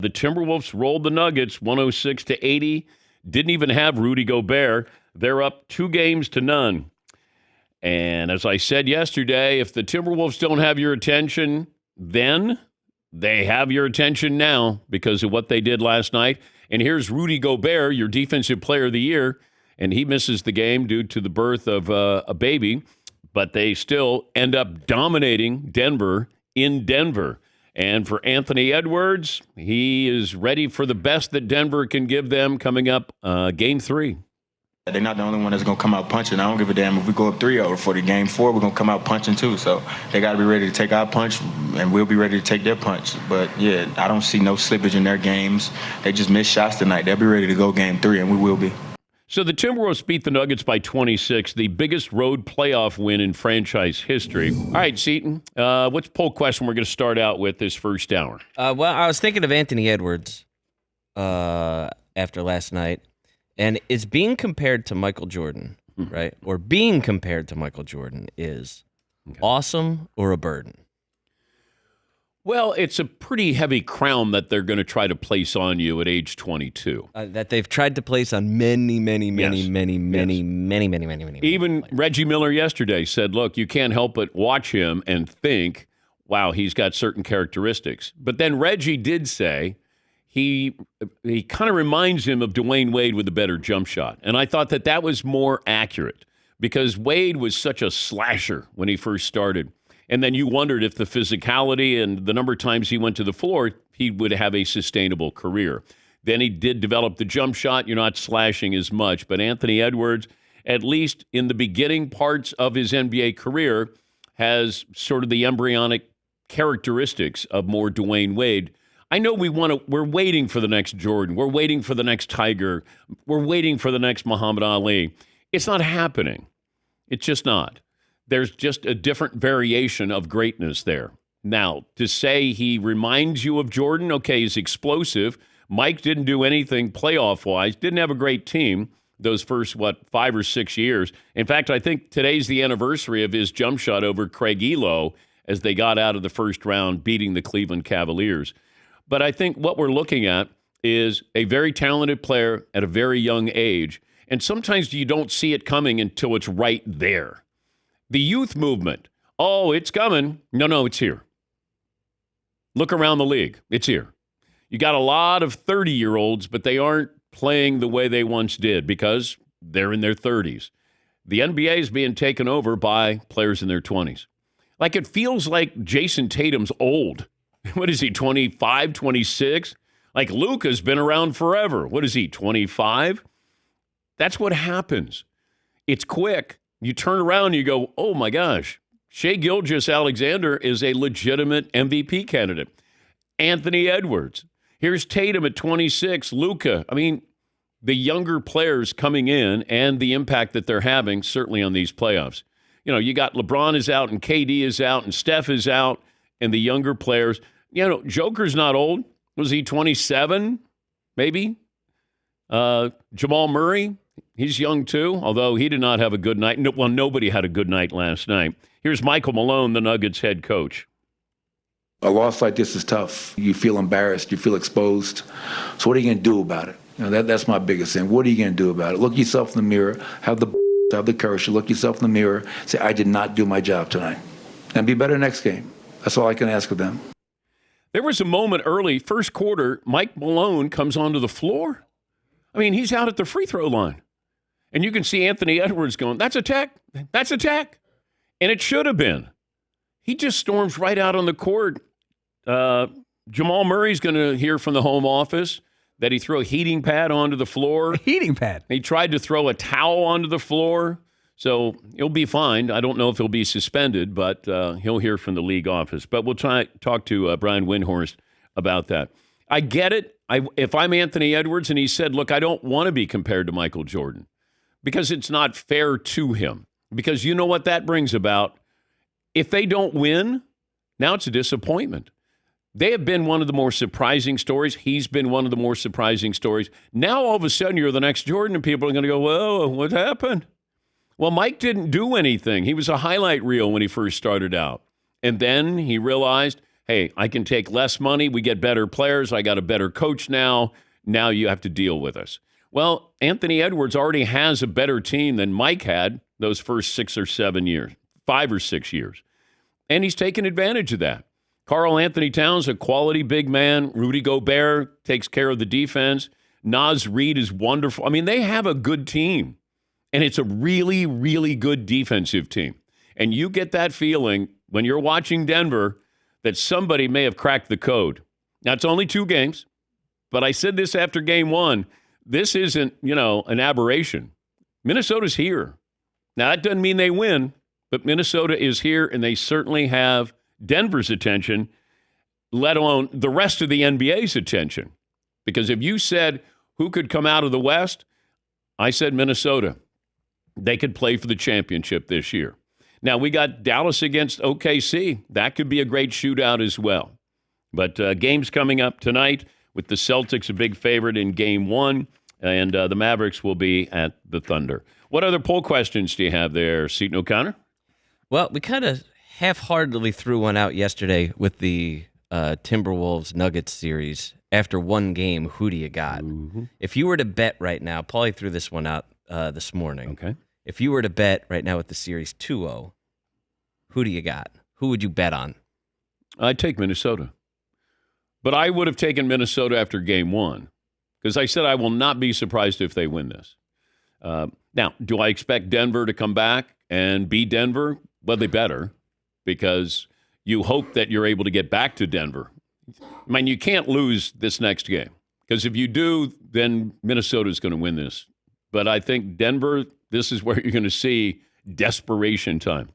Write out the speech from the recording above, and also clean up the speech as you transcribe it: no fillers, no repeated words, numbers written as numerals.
The Timberwolves rolled the Nuggets 106-80. Didn't even have Rudy Gobert. They're up 2-0. And as I said yesterday, if the Timberwolves don't have your attention, then they have your attention now because of what they did last night. And here's Rudy Gobert, your defensive player of the year, and he misses the game due to the birth of a baby. But they still end up dominating Denver in Denver. And for Anthony Edwards, he is ready for the best that Denver can give them coming up Game 3. They're not the only one that's going to come out punching. I don't give a damn if we go up 3-0 for the Game 4. We're going to come out punching too. So they got to be ready to take our punch, and we'll be ready to take their punch. But, yeah, I don't see no slippage in their games. They just missed shots tonight. They'll be ready to go Game 3, and we will be. So the Timberwolves beat the Nuggets by 26, the biggest road playoff win in franchise history. All right, Seton, what's poll question we're going to start out with this first hour? Well, I was thinking of Anthony Edwards after last night, and it's being compared to Michael Jordan, right? Or being compared to Michael Jordan is awesome or a burden? Well, it's a pretty heavy crown that they're going to try to place on you at age 22. That they've tried to place on many. Even Reggie Miller yesterday said, look, you can't help but watch him and think, wow, he's got certain characteristics. But then Reggie did say he kind of reminds him of Dwayne Wade with a better jump shot. And I thought that was more accurate because Wade was such a slasher when he first started. And then you wondered if the physicality and the number of times he went to the floor, he would have a sustainable career. Then he did develop the jump shot. You're not slashing as much. But Anthony Edwards, at least in the beginning parts of his NBA career, has sort of the embryonic characteristics of more Dwayne Wade. I know we're waiting for the next Jordan. We're waiting for the next Tiger. We're waiting for the next Muhammad Ali. It's not happening. It's just not. There's just a different variation of greatness there. Now, to say he reminds you of Jordan, okay, he's explosive. Mike didn't do anything playoff-wise, didn't have a great team those first, 5 or 6 years. In fact, I think today's the anniversary of his jump shot over Craig Elo as they got out of the first round, beating the Cleveland Cavaliers. But I think what we're looking at is a very talented player at a very young age, and sometimes you don't see it coming until it's right there. The youth movement, oh, it's coming. No, it's here. Look around the league. It's here. You got a lot of 30-year-olds, but they aren't playing the way they once did because they're in their 30s. The NBA is being taken over by players in their 20s. Like it feels like Jason Tatum's old. What is he, 25, 26? Like Luka's been around forever. What is he, 25? That's what happens. It's quick. You turn around and you go, oh, my gosh, Shai Gilgeous-Alexander is a legitimate MVP candidate. Anthony Edwards. Here's Tatum at 26, Luka. I mean, the younger players coming in and the impact that they're having, certainly on these playoffs. You know, you got LeBron is out and KD is out and Steph is out and the younger players. You know, Joker's not old. Was he 27, maybe? Jamal Murray. He's young, too, although he did not have a good night. Well, nobody had a good night last night. Here's Michael Malone, the Nuggets head coach. A loss like this is tough. You feel embarrassed. You feel exposed. So what are you going to do about it? You know, that's my biggest thing. What are you going to do about it? Look yourself in the mirror. Have the courage to look yourself in the mirror. Say, I did not do my job tonight. And be better next game. That's all I can ask of them. There was a moment early, first quarter, Mike Malone comes onto the floor. I mean, he's out at the free throw line. And you can see Anthony Edwards going, that's a tech. That's a tech. And it should have been. He just storms right out on the court. Jamal Murray's going to hear from the home office that he threw a heating pad onto the floor. A heating pad? He tried to throw a towel onto the floor. So he'll be fined. I don't know if he'll be suspended, but he'll hear from the league office. But we'll talk to Brian Windhorst about that. I get it. If I'm Anthony Edwards and he said, look, I don't want to be compared to Michael Jordan, because it's not fair to him. Because you know what that brings about? If they don't win, now it's a disappointment. They have been one of the more surprising stories. He's been one of the more surprising stories. Now, all of a sudden, you're the next Jordan, and people are going to go, whoa, what happened? Well, Mike didn't do anything. He was a highlight reel when he first started out. And then he realized, hey, I can take less money. We get better players. I got a better coach now. Now you have to deal with us. Well, Anthony Edwards already has a better team than Mike had those first 6 or 7 years, 5 or 6 years. And he's taken advantage of that. Karl Anthony Towns, a quality big man. Rudy Gobert takes care of the defense. Naz Reid is wonderful. I mean, they have a good team. And it's a really, really good defensive team. And you get that feeling when you're watching Denver that somebody may have cracked the code. Now, it's only 2 games. But I said this after game 1. This isn't, an aberration. Minnesota's here. Now, that doesn't mean they win, but Minnesota is here, and they certainly have Denver's attention, let alone the rest of the NBA's attention. Because if you said who could come out of the West, I said Minnesota. They could play for the championship this year. Now, we got Dallas against OKC. That could be a great shootout as well. But games coming up tonight with the Celtics a big favorite in game 1, and the Mavericks will be at the Thunder. What other poll questions do you have there, Seton O'Connor? Well, we kind of half-heartedly threw one out yesterday with the Timberwolves-Nuggets series. After one game, who do you got? Mm-hmm. If you were to bet right now, Paulie threw this one out this morning. Okay. If you were to bet right now with the series 2-0, who do you got? Who would you bet on? I'd take Minnesota. But I would have taken Minnesota after game 1 because I said I will not be surprised if they win this. Now, do I expect Denver to come back and beat Denver? Well, they better because you hope that you're able to get back to Denver. I mean, you can't lose this next game because if you do, then Minnesota's going to win this. But I think Denver, this is where you're going to see desperation time.